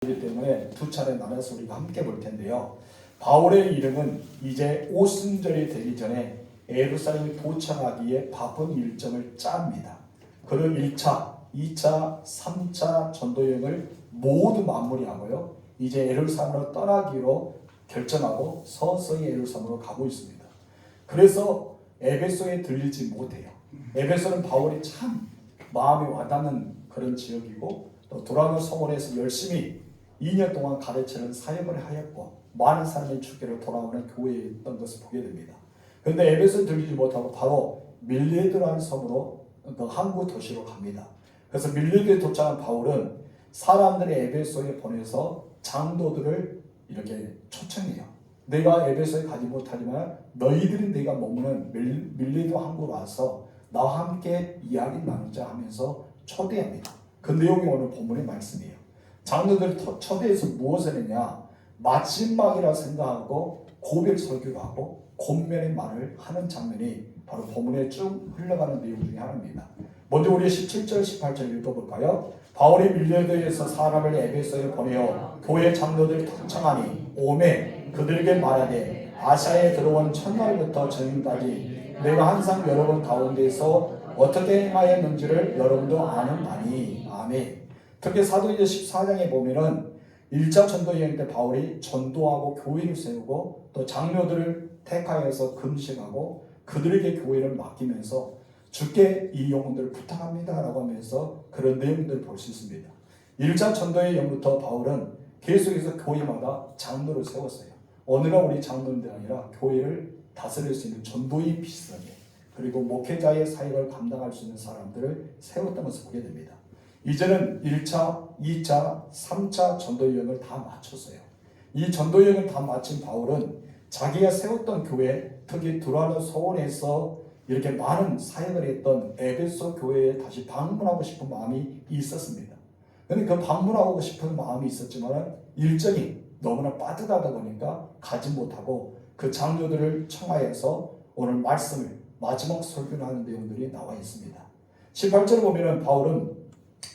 이기 때문에 두 차례 나눠서 우리가 함께 볼 텐데요. 바울의 일행은 이제 오순절이 되기 전에 예루살렘에 도착하기에 바쁜 일정을 짭니다. 그리고 1차, 2차, 3차 전도여행을 모두 마무리하고요. 이제 예루살렘으로 떠나기로 결정하고 서서히 예루살렘으로 가고 있습니다. 그래서 에베소에 들리지 못해요. 에베소는 바울이 참 마음에 와닿는 그런 지역이고 또 도라노 성원에서 열심히 2년 동안 가르치는 사역을 하였고 많은 사람이 주께로 돌아오는 교회였던 것을 보게 됩니다. 그런데 에베소에 들리지 못하고 바로 밀레드라는 섬으로 그 항구 도시로 갑니다. 그래서 밀레드에 도착한 바울은 사람들이 에베소에 보내서 장로들을 이렇게 초청해요. 내가 에베소에 가지 못하지만 너희들이 내가 머무는 밀레드 항구로 와서 나와 함께 이야기 나누자 하면서 초대합니다. 그 내용이 오늘 본문의 말씀이에요. 장로들 초대해서 무엇을 했냐? 마지막이라 생각하고 고별 설교를 하고 권면의 말을 하는 장면이 바로 본문에 쭉 흘러가는 내용 중에 하나입니다. 먼저 우리 17절 18절 읽어볼까요? 바울이 밀레드에서 사람을 에베소에 보내어 교회 장로들 초청하니 오매 그들에게 말하되 아시아에 들어온 첫날부터 지금까지 내가 항상 여러분 가운데서 어떻게 행하였는지를 여러분도 아는 바니. 아멘. 특히 사도행전 14장에 보면은 1차 전도여행 때 바울이 전도하고 교회를 세우고 또 장로들을 택하여서 금식하고 그들에게 교회를 맡기면서 주께 이 영혼들을 부탁합니다 라고 하면서 그런 내용들을 볼 수 있습니다. 1차 전도여행부터 바울은 계속해서 교회마다 장로를 세웠어요. 어느 날 우리 장로들이 아니라 교회를 다스릴 수 있는 전도인 비슷하게 그리고 목회자의 사역을 감당할 수 있는 사람들을 세웠던 것을 보게 됩니다. 이제는 1차, 2차, 3차 전도여행을 다 마쳤어요. 이 전도여행을 다 마친 바울은 자기가 세웠던 교회, 특히 두라노 소원에서 이렇게 많은 사역을 했던 에베소 교회에 다시 방문하고 싶은 마음이 있었습니다. 그런데 그 방문하고 싶은 마음이 있었지만 일정이 너무나 빠듯하다 보니까 가지 못하고 그 장로들을 청하여서 오늘 말씀을 마지막 설교를 하는 내용들이 나와 있습니다. 18절을 보면 바울은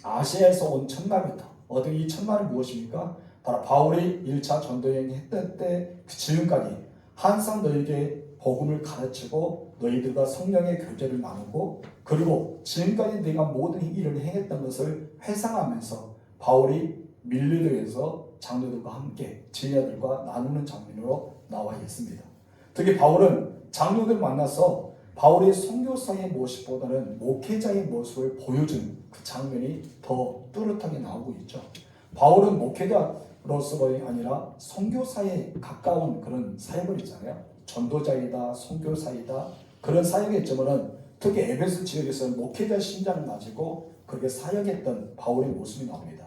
아시아에서 온 첫날부터 이 첫날은 무엇입니까? 바로 바울이 1차 전도여행 했던 때 지금까지 항상 너에게 복음을 가르치고 너희들과 성령의 교제를 나누고 그리고 지금까지 내가 모든 일을 행했던 것을 회상하면서 바울이 밀레드에서 장로들과 함께 제자들과 나누는 장면으로 나와 있습니다. 특히 바울은 장로들 만나서 바울의 선교사의 모습보다는 목회자의 모습을 보여준 그 장면이 더 뚜렷하게 나오고 있죠. 바울은 목회자로서가 아니라 선교사에 가까운 그런 사역을 했잖아요. 전도자이다, 선교사이다 그런 사역했지만은 특히 에베소 지역에서는 목회자 신장을 가지고 그렇게 사역했던 바울의 모습이 나옵니다.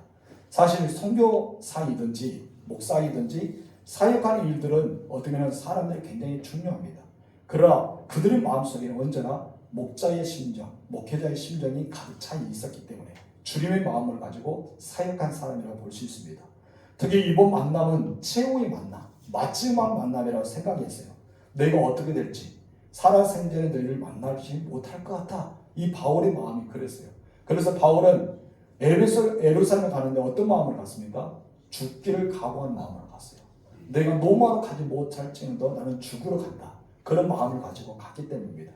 사실 선교사이든지 목사이든지 사역하는 일들은 어떻게 보면 사람들이 굉장히 중요합니다. 그러나 그들의 마음속에는 언제나 목자의 심정, 목회자의 심정이 가득 차 있었기 때문에 주님의 마음을 가지고 사역한 사람이라고 볼 수 있습니다. 특히 이번 만남은 최후의 만남, 마지막 만남이라고 생각했어요. 내가 어떻게 될지, 살아생전에 너희를 만나지 못할 것 같아. 이 바울의 마음이 그랬어요. 그래서 바울은 예루살렘에 가는데 어떤 마음을 갖습니까? 죽기를 각오한 마음을 갖어요. 내가 노마로 가지 못할지언정 나는 죽으러 간다. 그런 마음을 가지고 갔기 때문입니다.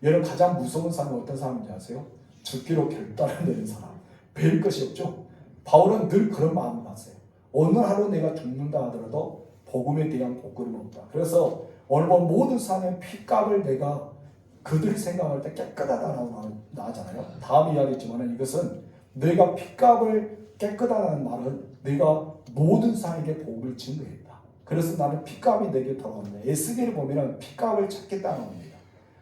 여러분 가장 무서운 사람은 어떤 사람인지 아세요? 죽기로 결단을 내린 사람. 뵐 것이 없죠. 바울은 늘 그런 마음을 갖어요. 어느 하루 내가 죽는다 하더라도 복음에 대한 복걸음은 없다. 그래서 오늘 본 모든 사람의 피값을 내가 그들이 생각할 때 깨끗하다라고 나하잖아요. 다음 이야기했지만 이것은 내가 피값을 깨끗하다는 말은 내가 모든 사람에게 복음을 증거했다. 그래서 나는 피값이 내게 돌아옵니다. 에스겔을 보면 피값을 찾겠다는 겁니다.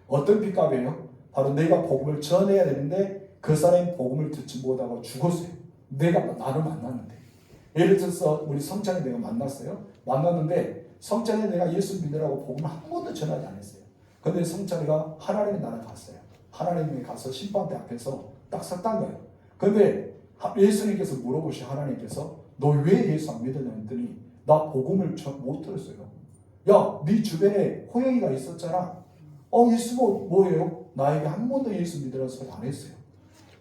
어떤 피값이에요? 바로 내가 복음을 전해야 되는데 그 사람이 복음을 듣지 못하고 죽었어요. 내가 나를 만났는데 예를 들어서 우리 성찬이 내가 만났어요. 만났는데 성찬이 내가 예수 믿으라고 복음을 한 번도 전하지 않았어요. 그런데 성찬이가 하나님의 나라에 갔어요. 하나님이 가서 심판대 앞에서 딱 섰단 거예요. 그런데 예수님께서 물어보시 하나님께서 너 왜 예수 안 믿었냐 했더니 나 복음을 못 들었어요. 야, 네 주변에 호영이가 있었잖아. 예수 뭐예요? 나에게 한 번도 예수 믿으라는 소리 안 했어요.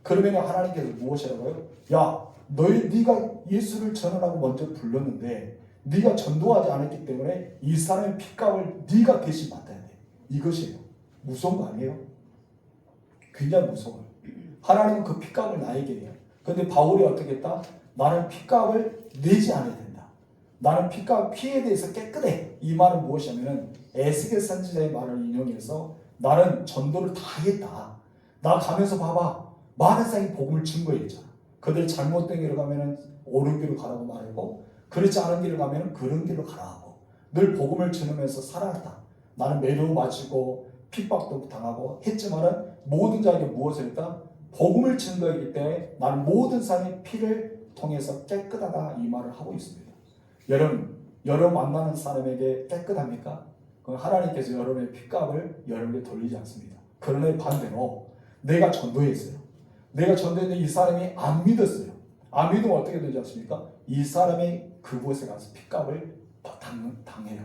그러면 하나님께서 무엇이라고요? 야, 네가 예수를 전하라고 먼저 불렀는데 네가 전도하지 않았기 때문에 이 사람의 핏값을 네가 대신 맡아야 돼. 이것이에요. 무서운 거 아니에요? 굉장히 무서워요. 하나님은 그 핏값을 나에게 해요. 그런데 바울이 어떻게 했다? 나는 핏값을 내지 않아야 된다. 나는 피에 대해서 깨끗해. 이 말은 무엇이냐면 에스겔 선지자의 말을 인용해서 나는 전도를 다 했다. 나 가면서 봐봐. 많은 사람이 복음을 증거했잖아. 그들 잘못된 길로 가면은 옳은 길로 가라고 말하고 그렇지 않은 길로 가면은 그런 길로 가라고 늘 복음을 전하면서 살아왔다. 나는 매로 맞고 핍박도 당하고 했지만은 모든 자에게 무엇을 했다? 복음을 증거했기 때문에 나는 모든 사람의 피를 통해서 깨끗하다 이 말을 하고 있습니다. 여러분 만나는 사람에게 깨끗합니까? 그럼 하나님께서 여러분의 핏값을 여러분에게 돌리지 않습니다. 그러나 반대로 내가 전도했어요. 내가 전도했는데 이 사람이 안 믿었어요. 안 믿으면 어떻게 되지 않습니까? 이 사람이 그곳에 가서 핏값을 당해요.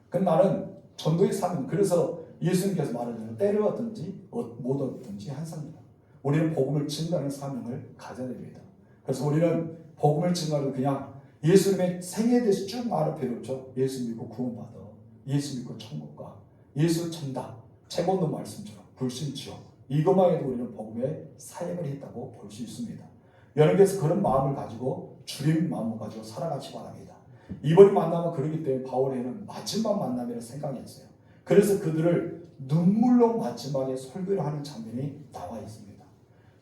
그럼 나는 전도의 사명, 그래서 예수님께서 말하는 때를 얻든지 못 얻든지 한 사람입니다. 우리는 복음을 증거하는 사명을 가져야 됩니다. 그래서 우리는 복음을 증거하는 그냥 예수님의 생애에 대해서 쭉 말할 필요 없죠. 예수 믿고 구원받아. 예수 믿고 천국 가. 예수 천다. 채권도 말씀처럼 불신치요. 이것만 해도 우리는 복음의 사역을 했다고 볼 수 있습니다. 여러분께서 그런 마음을 가지고 주님 마음을 가지고 살아가시 바랍니다. 이번 만남은 그러기 때문에 바울에는 마지막 만남이라고 생각했어요. 그래서 그들을 눈물로 마지막에 설교를 하는 장면이 나와 있습니다.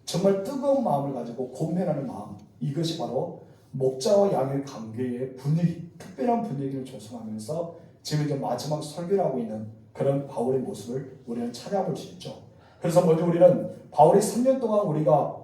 정말 뜨거운 마음을 가지고 고민하는 마음, 이것이 바로 목자와 양의 관계의 분위기, 특별한 분위기를 조성하면서 지금 이제 마지막 설교를 하고 있는 그런 바울의 모습을 우리는 찾아볼 수 있죠. 그래서 먼저 우리는 바울이 3년 동안 우리가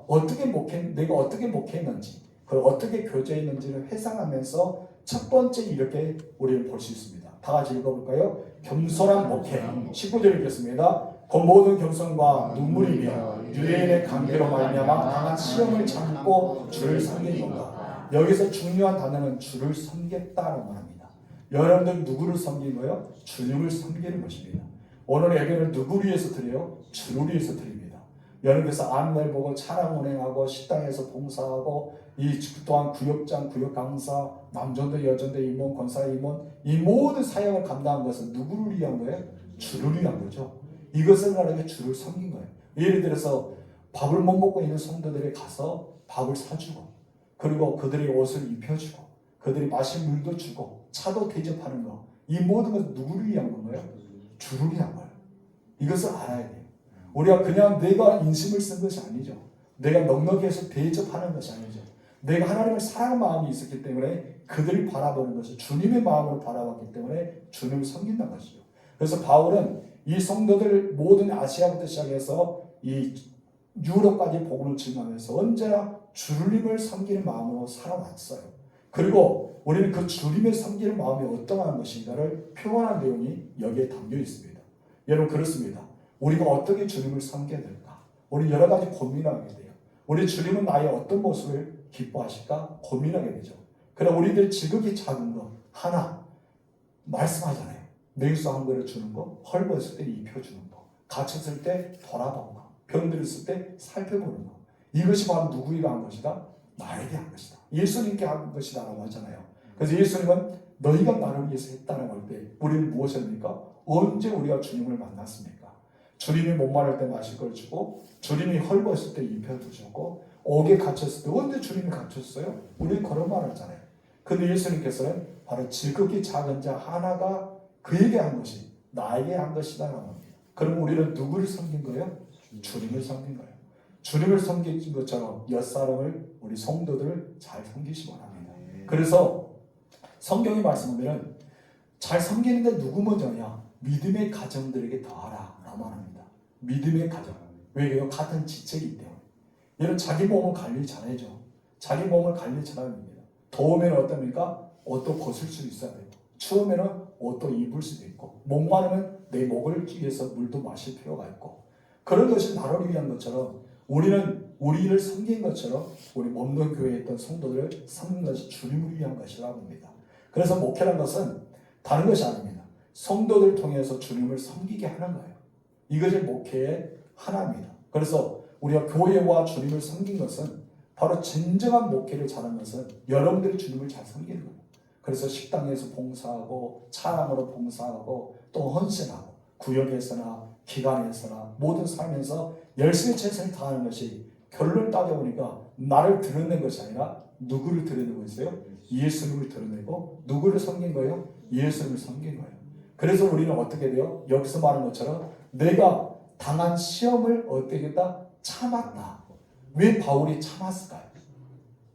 내가 어떻게 목회했는지, 그걸 어떻게 교제했는지를 회상하면서 첫 번째 이렇게 우리는 볼 수 있습니다. 다 같이 읽어볼까요? 겸손한 목회. 19절 읽겠습니다. 그 모든 겸손과 눈물이며 유대인의 관계로 말미암아 당한 시험을 참고 주를 섬긴 건가. 여기서 중요한 단어는 주를 섬겼다라고 말합니다. 여러분들 누구를 섬긴 거예요? 주님을 섬기는 것입니다. 오늘 예배를 누구를 위해서 드려요? 주를 위해서 드립니다. 여러분께서 안내 보고 차량 운행하고 식당에서 봉사하고 이 또한 구역장, 구역 강사, 남전도, 여전도, 임원, 권사 임원 이 모든 사역을 감당한 것은 누구를 위한 거예요? 주를 위한 거죠. 이것을 하나님께 주를 섬긴 거예요. 예를 들어서 밥을 못 먹고 있는 성도들이 가서 밥을 사주고 그리고 그들의 옷을 입혀주고 그들이 마실 물도 주고 차도 대접하는 거 이 모든 것은 누구를 위한 건가요? 주를 위한 거예요. 이것을 알아야 돼요. 우리가 그냥 내가 인심을 쓴 것이 아니죠. 내가 넉넉해서 대접하는 것이 아니죠. 내가 하나님을 사랑하는 마음이 있었기 때문에 그들을 바라보는 것이 주님의 마음으로 바라봤기 때문에 주님을 섬긴다는 것이죠. 그래서 바울은 이 성도들 모든 아시아부터 시작해서 이 유럽까지 복음을 증거하면서 언제나 주님을 섬기는 마음으로 살아왔어요. 그리고 우리는 그 주님을 섬기는 마음이 어떠한 것인가를 표현한 내용이 여기에 담겨 있습니다. 여러분 그렇습니다. 우리가 어떻게 주님을 섬겨야 될까? 우리 여러 가지 고민하게 돼요. 우리 주님은 나의 어떤 모습을 기뻐하실까? 고민하게 되죠. 그럼 우리들 지극히 작은 거 하나 말씀하잖아요. 냉수 한 그릇 주는 거, 헐벗을 때 입혀주는 거, 갇혔을 때 돌아보는 거, 병들었을 때 살펴보는 거. 이것이 바로 누구에게 한 것이다? 나에게 한 것이다. 예수님께 한 것이다라고 하잖아요. 그래서 예수님은 너희가 나를 위해서 했다는 걸 때 우리는 무엇입니까? 언제 우리가 주님을 만났습니까? 주님이 목마를 때 마실 걸 주고 주님이 헐벗을 때 입혀주셨고 옥에 갇혔을 때 언제 주님이 갇혔어요? 우리는 그런 말을 하잖아요. 근데 예수님께서는 바로 지극히 작은 자 하나가 그에게 한 것이 나에게 한 것이다라고 합니다. 그럼 우리는 누구를 섬긴 거예요? 주님을 섬긴 거예요. 주님을 섬긴 것처럼 옛사람을 우리 성도들을 잘 섬기시기 바랍니다. 그래서 성경이 말씀하면 잘 섬기는데 누구 먼저냐? 믿음의 가정들에게 더하라 라고 말합니다. 믿음의 가정. 왜요? 같은 지체이기 때문에. 여러분 자기 몸을 관리 잘해줘. 자기 몸을 관리 잘해야 됩니다. 더우면 어떻습니까? 옷도 벗을 수 있어야 되고 추우면 옷도 입을 수도 있고 목마르면 내 목을 위해서 물도 마실 필요가 있고 그런 것이 나를 위한 것처럼 우리는 우리를 섬긴 것처럼 우리 몸동 교회에 있던 성도들을 섬긴 것이 주님을 위한 것이라고 합니다. 그래서 목회라는 것은 다른 것이 아닙니다. 성도들 통해서 주님을 섬기게 하는 거예요. 이것이 목회의 하나입니다. 그래서 우리가 교회와 주님을 섬긴 것은 바로 진정한 목회를 잘하는 것은 여러분들이 주님을 잘 섬기는 거예요. 그래서 식당에서 봉사하고 찬양으로 봉사하고 또 헌신하고 구역에서나 기관에서나 모든 삶에서 열심히 최선을 다하는 것이 결론을 따져보니까 나를 드러낸 것이 아니라 누구를 드러내고 있어요? 예수님을 드러내고 누구를 섬긴 거예요? 예수님을 섬긴 거예요. 그래서 우리는 어떻게 돼요? 여기서 말한 것처럼 내가 당한 시험을 어떻게 했다? 참았다. 왜 바울이 참았을까요?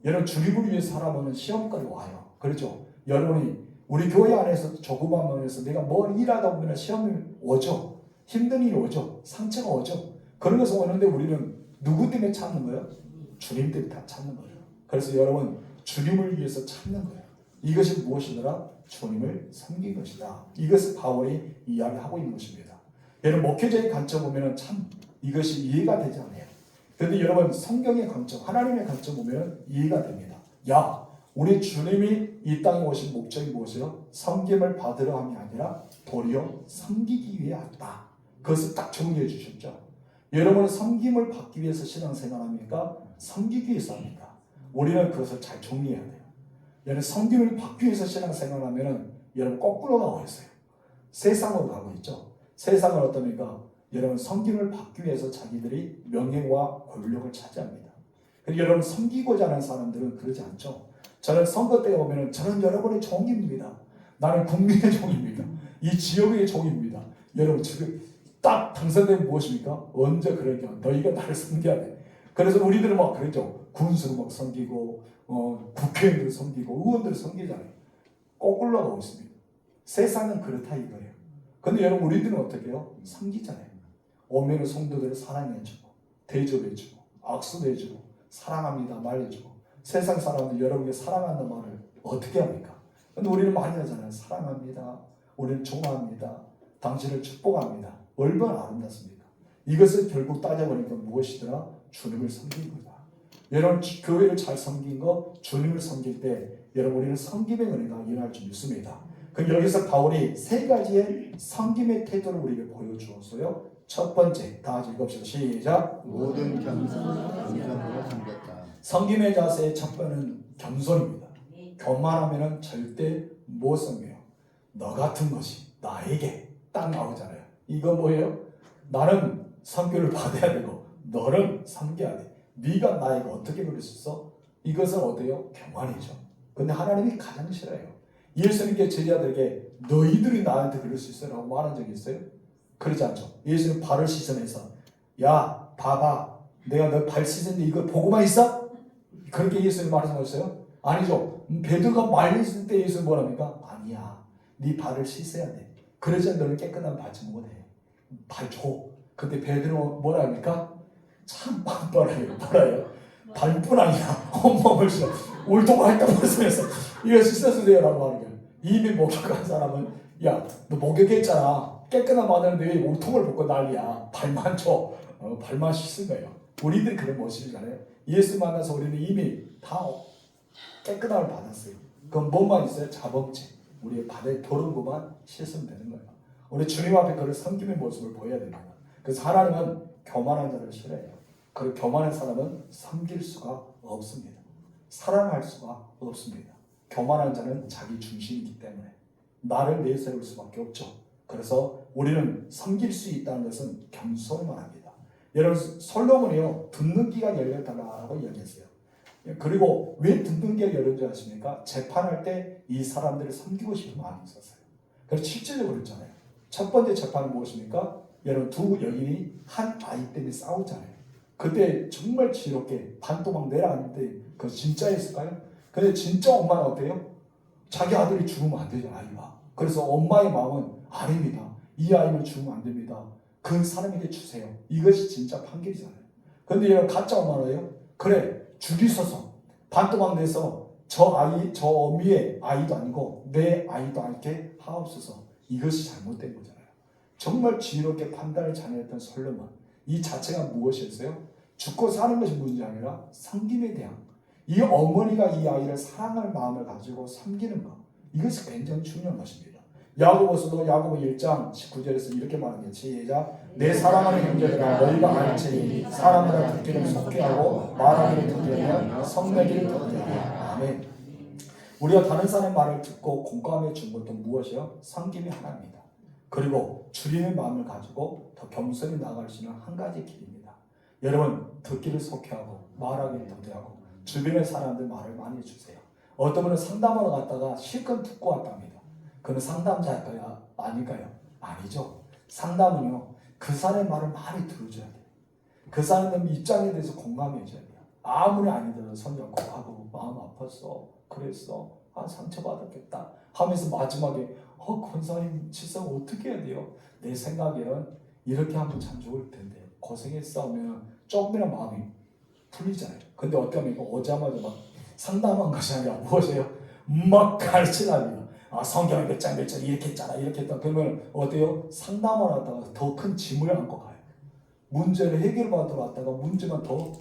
여러분 주님을 위해 살아보는 시험까지 와요. 그렇죠? 여러분이 우리 교회 안에서 조그만 면에서 내가 뭘 일하다 보면 시험이 오죠. 힘든 일이 오죠. 상처가 오죠. 그런 것이 오는데 우리는 누구 때문에 참는 거예요? 주님 때문에 다 참는 거예요. 그래서 여러분 주님을 위해서 참는 거예요. 이것이 무엇이더라? 주님을 섬긴 것이다. 이것을 바울이 이야기하고 있는 것입니다. 여러분 목회자의 관점 보면 참 이것이 이해가 되지 않아요. 그런데 여러분 성경의 관점, 하나님의 관점 보면 이해가 됩니다. 야, 우리 주님이 이 땅에 오신 목적이 무엇이요? 섬김을 받으려 함이 아니라 도리어 섬기기 위해 왔다. 그것을 딱 정리해 주셨죠. 여러분은 섬김을 받기 위해서 신앙생활합니까? 섬기기 위해서 합니까? 우리는 그것을 잘 정리해야 돼요. 여러분 섬김을 받기 위해서 신앙생활하면 여러분 거꾸로 가고 있어요. 세상으로 가고 있죠. 세상은 어떻습니까? 여러분 섬김을 받기 위해서 자기들이 명예와 권력을 차지합니다. 그리고 여러분 섬기고자 하는 사람들은 그러지 않죠. 저는 선거 때 오면 저는 여러분의 종입니다. 나는 국민의 종입니다. 이 지역의 종입니다. 여러분 지금 딱 당선되면 무엇입니까? 언제 그러냐? 너희가 나를 섬겨야 돼. 그래서 우리들은 막 그러죠. 군수를 막 섬기고 국회의원들 섬기고 의원들 섬기잖아요. 거꾸로 가고 있습니다. 세상은 그렇다 이거예요. 근데 여러분 우리들은 어떻게 해요? 섬기잖아요. 오면은 성도들을 사랑해주고 대접해주고 악수도 해주고 사랑합니다 말해주고 세상 사람들 여러분께 사랑한다는 말을 어떻게 합니까? 근데 우리는 많이 하잖아요. 사랑합니다. 우리는 좋아합니다. 당신을 축복합니다. 얼마나 아름답습니까? 이것을 결국 따져보니까 무엇이더라? 주님을 섬긴 거다. 여러분 교회를 잘 섬긴 거 주님을 섬길 때 여러분 우리는 섬김의 은혜가 일어날 줄 믿습니다. 그럼 여기서 바울이 세 가지의 섬김의 태도를 우리에게 보여주었어요. 첫 번째, 다 같이 읽읍시다. 시작. 모든 겸손으로 섬겼다. 섬김의 자세의 첫 번은 겸손입니다. 교만하면은 절대 못 섬겨요. 너 같은 것이 나에게 딱 나오잖아요. 이건 뭐예요? 나는 섬김을 받아야 되고 너는 섬겨야 돼. 네가 나에게 어떻게 그럴 수 있어? 이것은 어때요? 교만이죠. 근데 하나님이 가장 싫어요. 예수님께 제자들에게 너희들이 나한테 그럴 수 있어? 라고 말한 적이 있어요? 그러지 않죠. 예수님 발을 씻으면서 야 봐봐 내가 너 발 씻었는데 이걸 보고만 있어? 그렇게 예수님 말씀하셨어요? 아니죠. 베드로가 말렸을 때 예수님 뭐랍니까? 아니야. 네 발을 씻어야 돼. 그러지 않으면 너는 깨끗한 받지 못해. 발 줘. 근데 베드로 뭐랍니까? 참 뻔뻔해요. 뭐라요? 발뿐 아니야. 온몸을 씻어. 울동할 때 벗으면서 이거 씻어주세요 라고 하는 거예요. 이미 목욕한 사람은 야 너 목욕했잖아. 깨끗한 바다는데 왜 울통을 벗고 난리야. 발만 줘. 발만 씻은 거예요. 우리들이 그런 모습이잖아요. 예수 만나서 우리는 이미 다 깨끗함을 받았어요. 그럼 뭐만 있어요? 자범죄. 우리의 바다에 도는 것만 씻으면 되는 거예요. 우리 주님 앞에 그런 섬김의 모습을 보여야 됩니다. 그래서 하나님은 교만한 자를 싫어해요. 그 교만한 사람은 섬길 수가 없습니다. 사랑할 수가 없습니다. 교만한 자는 자기 중심이기 때문에 나를 내세울 수밖에 없죠. 그래서 우리는 섬길 수 있다는 것은 겸손만 합니다. 여러분 솔로몬이요 듣는 귀가 열렸다라고 이야기했어요. 그리고 왜 듣는 귀가 열린지 아십니까? 재판할 때 이 사람들을 섬기고 싶은 마음이 있었어요. 그래서 실제적으로 그랬잖아요. 첫 번째 재판은 무엇입니까? 여러분 두 여인이 한 아이 때문에 싸우잖아요. 그때 정말 지롭게 반도막 내려앉는데 그거 진짜였을까요? 근데 진짜 엄마는 어때요? 자기 아들이 죽으면 안 되죠. 아이가. 그래서 엄마의 마음은 아닙니다. 이 아이는 죽으면 안 됩니다. 그 사람에게 주세요. 이것이 진짜 판결이잖아요. 근데 여러분 가짜 엄마는요? 그래 죽이소서 반도막 내서 저 아이 저 어미의 아이도 아니고 내 아이도 않게 하옵소서. 이것이 잘못된 거잖아요. 정말 지혜롭게 판단을 잘했던 솔로몬. 이 자체가 무엇이었어요? 죽고 사는 것이 문제가 아니라 섬김에 대한 이 어머니가 이 아이를 사랑할 마음을 가지고 섬기는 것. 이것이 굉장히 중요한 것입니다. 야고보서도 야고보 1장 19절에서 이렇게 말합니다. 시작. 내 사랑하는 형제들아 너희가 알지니 사람마다 듣기를 속히하고 말하기를 더디하며 성내기를 더디하라. 아멘. 우리가 다른 사람의 말을 듣고 공감해 준 것도 무엇이요? 섬김이 하나입니다. 그리고 주님의 마음을 가지고 더 겸손히 나아갈 수 있는 한 가지 길입니다. 여러분 듣기를 속히하고 말하기를 더디하고 주변의 사람들 말을 많이 해주세요. 어떤 분은 상담하러 갔다가 실컷 듣고 왔답니다. 그는 상담자일까요? 아닐까요? 아니죠. 상담은요 그 사람의 말을 많이 들어줘야 돼요. 그 사람의 입장에 대해서 공감해줘야 돼요. 아무리 아니더라도 손잡고 하고 마음 아팠어 그랬어 상처받았겠다 하면서 마지막에 권사님 실상 어떻게 해야 돼요? 내 생각에는 이렇게 하면 참 좋을 텐데 고생했어 하면 조금이나 마음이 풀리잖아요. 근데 어떻게 하면 오자마자 막 상담한 것이 아니라 무엇이에요? 막 가르치랍니다. 성경에 몇 장 이렇게 했잖아 이렇게 했다. 그러면 어때요? 상담을 하다가 더 큰 짐을 안고 가요. 문제를 해결받으러 왔다가 문제만 더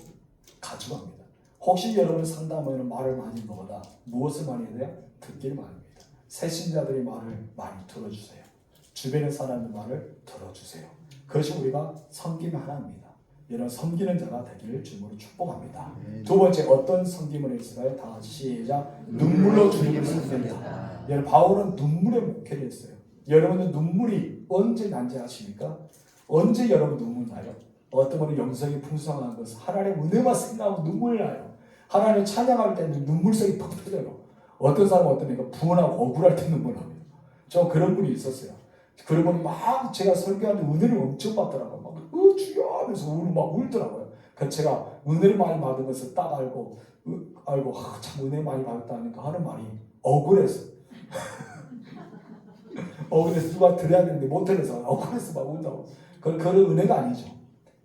가져갑니다. 혹시 여러분 상담하면 말을 많이 먹어다 무엇을 많이 해야 돼요? 듣기를 많이 합니다. 새신자들의 말을 많이 들어주세요. 주변의 사람의 말을 들어주세요. 그것이 우리가 섬김의 하나입니다. 이런 섬기는 자가 되기를 주님으로 축복합니다. 두 번째 어떤 섬김을 했을까요? 다 같이 시작. 눈물로 주님을 섬겼다. 여러분 바울은 눈물의 목회를 했어요. 여러분은 눈물이 언제 난지 아십니까? 언제 여러분 눈물 나요? 어떤 분은 영성이 풍성한 것은 하나님의 은혜만 생각하면 눈물이 나요. 하나님을 찬양할 때는 눈물색이 퍽 터져요. 어떤 사람은 어떤 애가 분하고 억울할 때 눈물 납니다. 저 그런 분이 있었어요. 그런 분이 막 제가 설교하는데 은혜를 엄청 받더라고요. 막 주여 하면서 막 울더라고요. 그래서 제가 은혜를 많이 받은 것을 딱 알고 참 은혜 많이 받았다니까 하는 말이 억울해서 억울해서 누가 드려야 되는데 못 드려서 억울해서 막 운다고. 그런 은혜가 아니죠.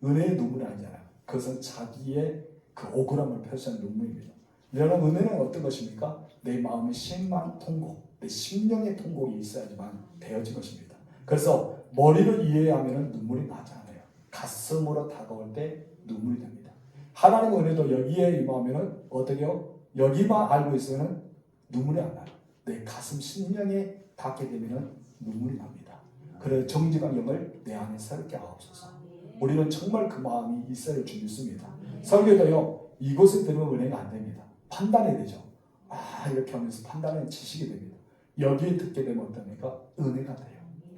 은혜의 눈물이 아니잖아요. 그것은 자기의 그 억울함을 표시하는 눈물입니다. 여러분 은혜는 어떤 것입니까? 내 마음의 심한 통곡, 내 심령의 통곡이 있어야지만 되어진 것입니다. 그래서 머리로 이해하면 눈물이 나지 않아요. 가슴으로 다가올 때 눈물이 됩니다. 하나님의 은혜도 여기에 임하면 어떻게 해요? 여기만 알고 있으면 눈물이 안 나요. 내 가슴 심령에 닿게 되면 눈물이 납니다. 그래 정직한 영을 내 안에 새롭게 하옵소서. 우리는 정말 그 마음이 있어야 할 줄 믿습니다. 설교도요 이곳에 들으면 은혜가 안 됩니다. 판단해야 되죠. 이렇게 하면서 판단은 지식이 됩니다. 여기에 듣게 되면 어떻습니까? 은혜가 돼요.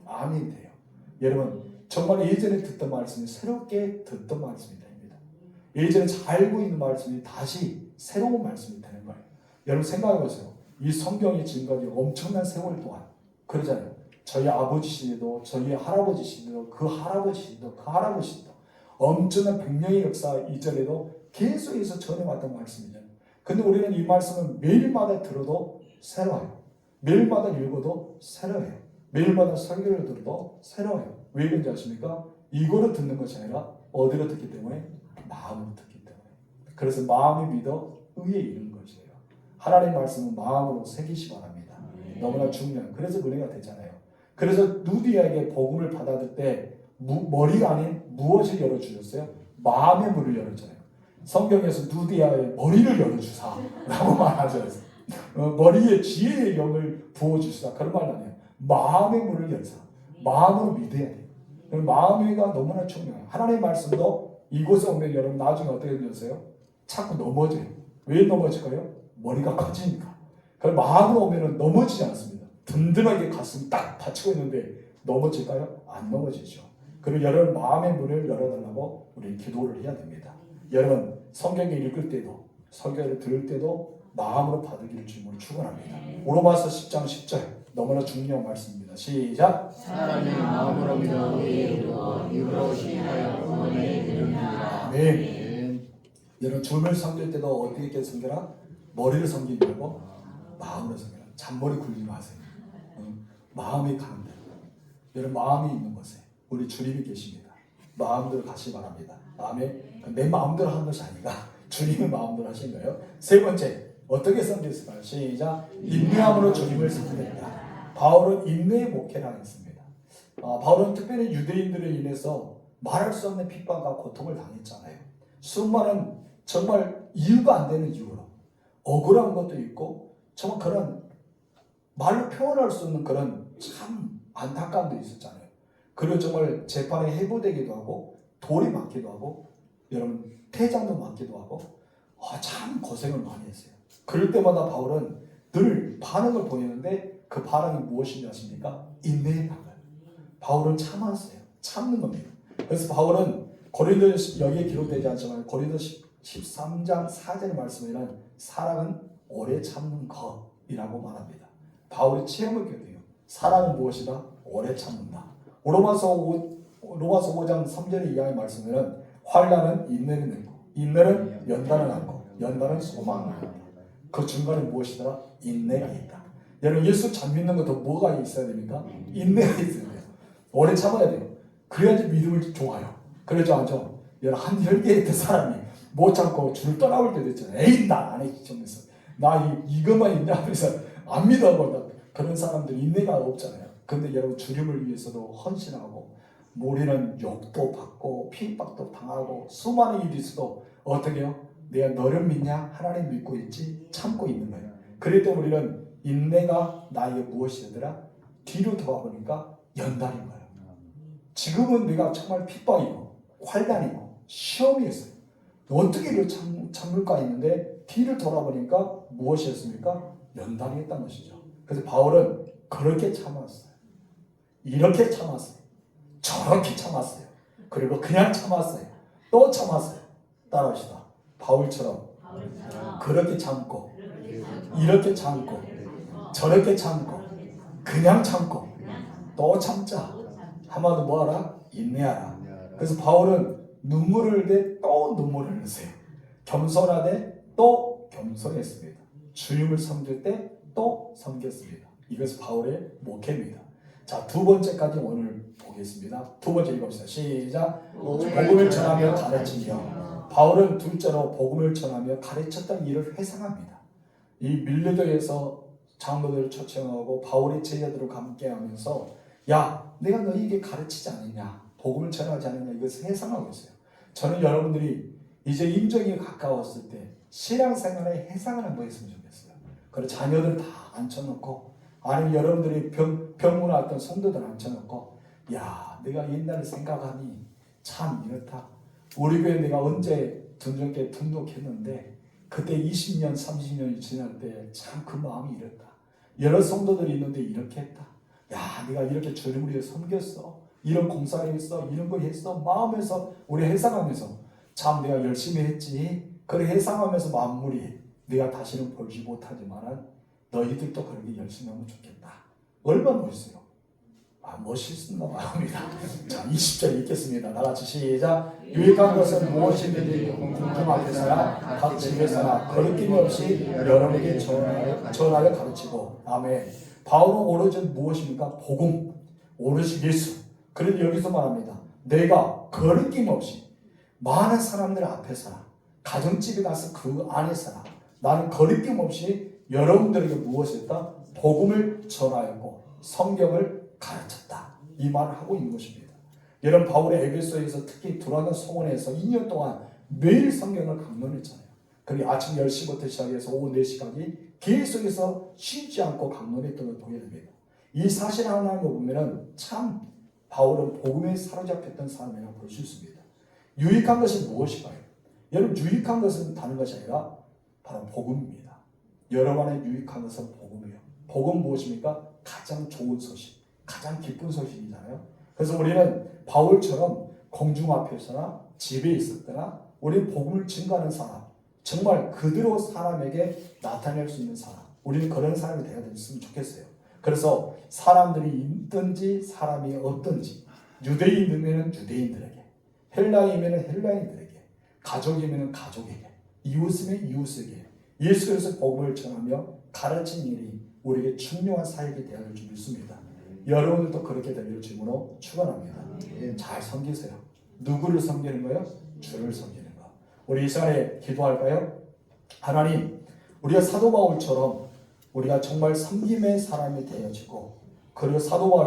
아멘이 돼요. 여러분 정말 예전에 듣던 말씀이 새롭게 듣던 말씀이 됩니다. 예전에 잘 알고 있는 말씀이 다시 새로운 말씀이 되는 거예요. 여러분 생각해 보세요. 이 성경이 지금까지 엄청난 세월 동안 그러잖아요. 저희 아버지 시대도 저희 할아버지 시대도 그 할아버지 시대도 그 할아버지 시대도 엄청난 100년의 역사 이전에도 계속해서 전해왔던 말씀이잖아요. 근데 우리는 이 말씀은 매일마다 들어도 새로워요. 매일마다 읽어도 새로워요. 매일마다 설교를 들어도 새로워요. 왜 그런지 아십니까? 이거로 듣는 것이 아니라 어디로 듣기 때문에? 마음으로 듣기 때문에. 그래서 마음이 믿어 의에 이르는 것이에요. 하나님의 말씀은 마음으로 새기시 바랍니다. 너무나 중요한. 그래서 은혜가 되잖아요. 그래서 누디에게 복음을 받아들 때 머리가 아닌 무엇을 열어주셨어요? 마음의 문을 열어줘요. 성경에서 누디아의 머리를 열어주사 라고 말하죠. 머리에 지혜의 영을 부어주시다 그런 말 아니에요. 마음의 문을 열사. 마음으로 믿어야 돼요. 마음이가 너무나 중요해요. 하나님의 말씀도 이곳에 오면 여러분 나중에 어떻게 되세요? 자꾸 넘어져요. 왜 넘어질까요? 머리가 커지니까. 그럼 마음으로 오면 넘어지지 않습니다. 든든하게 가슴 딱 받치고 있는데 넘어질까요? 안 넘어지죠. 그리고 여러분 마음의 문을 열어달라고 우리 기도를 해야 됩니다. 여러분 성경을 읽을 때도 설교를 들을 때도 마음으로 받으기를 주님으로 축원합니다. 로마서 10장 10절 너무나 중요한 말씀입니다. 시작. 사람이 마음으로 믿어 의에 이르고 입으로 시인하여 구원에 이르느니라. 아멘. 여러분 주님을 섬길 때도 어떻게 섬겨라? 머리를 섬기지 말고 마음으로 섬겨라. 잔머리 굴리지 마세요. 마음이 가는 대로. 여러분 마음이 있는 곳에 우리 주님이 계십니다. 마음대로 가시 바랍니다. 아멘. 내 마음대로 하는 것이 아니라 주님의 마음대로 하신 거예요. 세 번째 어떻게 섬겼을까요? 시작. 인내함으로 주님을 섬겼다. 바울은 인내의 목회를 하였습니다. 바울은 특별히 유대인들에 인해서 말할 수 없는 핍박과 고통을 당했잖아요. 수많은 정말 이유가 안 되는 이유로 억울한 것도 있고 정말 그런 말로 표현할 수 없는 그런 참 안타까움도 있었잖아요. 그리고 정말 재판에 해부되기도 하고 돌이 맞기도 하고 여러분 태장도 맞기도 하고 참 고생을 많이 했어요. 그럴 때마다 바울은 늘 반응을 보이는데 그 반응이 무엇인지 아십니까? 인내의 반응. 바울은 참았어요. 참는 겁니다. 그래서 바울은 고린도 여기에 기록되지 않지만 고린도 13장 4절의 말씀에는 사랑은 오래 참는 것이라고 말합니다. 바울이 체험을 겪어요. 사랑은 무엇이다? 오래 참는다. 로마서 5장 3절의 이하의 말씀에는 환난은 인내를 내고 인내는 연단을 안고 연단은 소망을 안고 그 중간에 무엇이더라? 인내가 있다. 여러분 예수 잘 믿는 것도 뭐가 있어야 됩니까? 인내가 있어야 돼요. 오래 참아야 돼요. 그래야지 믿음을 좋아요. 그러죠 않죠? 여러분 한 10개 있던 사람이 못 참고 주를 떠나올 때도 있잖아요. 에이 나 안 해. 나 이것만 있냐 하면서 안 믿어버린다. 그런 사람들 인내가 없잖아요. 근데 여러분 주님을 위해서도 헌신하고 우리는 욕도 받고 핍박도 당하고 수많은 일이 있어도 어떻게 해요? 내가 너를 믿냐? 하나님 믿고 있지? 참고 있는 거예요. 그럴 때 우리는 인내가 나에게 무엇이더라? 뒤로 돌아보니까 연단인 거예요. 지금은 내가 정말 핍박이고 환난이고 시험이 있어요. 어떻게 이걸 참을까 했는데 뒤를 돌아보니까 무엇이었습니까? 연단이 했던 것이죠. 그래서 바울은 그렇게 참았어요. 이렇게 참았어요. 저렇게 참았어요. 그리고 그냥 참았어요. 또 참았어요. 따라합시다. 바울처럼 그렇게 참고 이렇게 참고 저렇게 참고 그냥 참고 또 참자. 한마디로 뭐하라? 인내하라. 그래서 바울은 눈물을 흘릴 때 또 눈물을 흘리세요. 겸손하되 또 겸손했습니다. 주님을 섬길 때 또 섬겼습니다. 이것은 바울의 목회입니다. 자, 두 번째까지 오늘 보겠습니다. 두 번째 읽어봅시다. 시작. 복음을 전하며 가르치며. 바울은 둘째로 복음을 전하며 가르쳤던 일을 회상합니다. 이 밀레도에서 장로들을 초청하고 바울의 제자들을 함께하면서 야, 내가 너희에게 가르치지 않느냐, 복음을 전하지 않느냐, 이것을 회상하고 있어요. 저는 여러분들이 이제 임종이 가까웠을 때 신앙생활에 회상을 한번 했으면 좋겠어요. 그리고 자녀들 다 앉혀놓고 아니면 여러분들이 병문안 왔던 성도들 앉혀놓고 야, 내가 옛날을 생각하니 참 이렇다. 우리 교회 내가 언제 등록회 등록했는데 그때 20년, 30년이 지날 때 참 그 마음이 이랬다. 여러 성도들이 있는데 이렇게 했다. 야, 내가 이렇게 주님을 위해 섬겼어. 이런 공사를 했어. 이런 거 했어. 마음에서 우리 회상하면서 참 내가 열심히 했지. 그래 회상하면서 마무리. 내가 다시는 보지 못하지만 너희들도 그렇게 열심히 하면 좋겠다. 얼마나 멋있어요. 멋있나 말합니다. 자, 20절 읽겠습니다. 나같이 시작. 유익한 것은 무엇이든지 공중 앞에서나 각 집에서나 거리낌 없이 여러분에게 전하여 가르치고. 아멘. 바울은 오로지 무엇입니까? 복음, 오로지 예수. 그런데 여기서 말합니다. 내가 거리낌 없이 많은 사람들 앞에서나 가정집에 가서 그 안에서나 나는 거리낌 없이 여러분들에게 무엇을 했다? 복음을 전하였고 성경을 가르쳤다. 이 말을 하고 있는 것입니다. 여러분 바울의 에베소에서 특히 두라노 성원에서 2년 동안 매일 성경을 강론했잖아요. 그리고 아침 10시부터 시작해서 오후 4시까지 계속해서 쉬지 않고 강론했던 걸 보게 됩니다. 이 사실 하나를 보면 참 바울은 복음에 사로잡혔던 사람이라고 볼 수 있습니다. 유익한 것이 무엇일까요? 여러분 유익한 것은 다른 것이 아니라 바로 복음입니다. 여러분의 유익한 것은 복음이에요. 복음 무엇입니까? 가장 좋은 소식, 가장 기쁜 소식이잖아요. 그래서 우리는 바울처럼 공중 앞에서나 집에 있었거나 우리는 복음을 증거하는 사람, 정말 그대로 사람에게 나타낼 수 있는 사람, 우리는 그런 사람이 되어야 됐으면 좋겠어요. 그래서 사람들이 있든지 사람이 없든지 유대인이면 유대인들에게, 헬라인이면 헬라인들에게, 가족이면 가족에게, 이웃이면 이웃에게 예수 그리스도의 복음을 전하며 가르치는 일이 우리에게 중요한 사역이 되어야 될 줄 믿습니다. 여러분들도 그렇게 되기를 주님으로 축원합니다. 잘 섬기세요. 누구를 섬기는 거예요? 주를 섬기는 거. 우리 이 시간에 기도할까요? 하나님, 우리가 사도 바울처럼 우리가 정말 섬김의 사람이 되어지고 그리고 사도 바울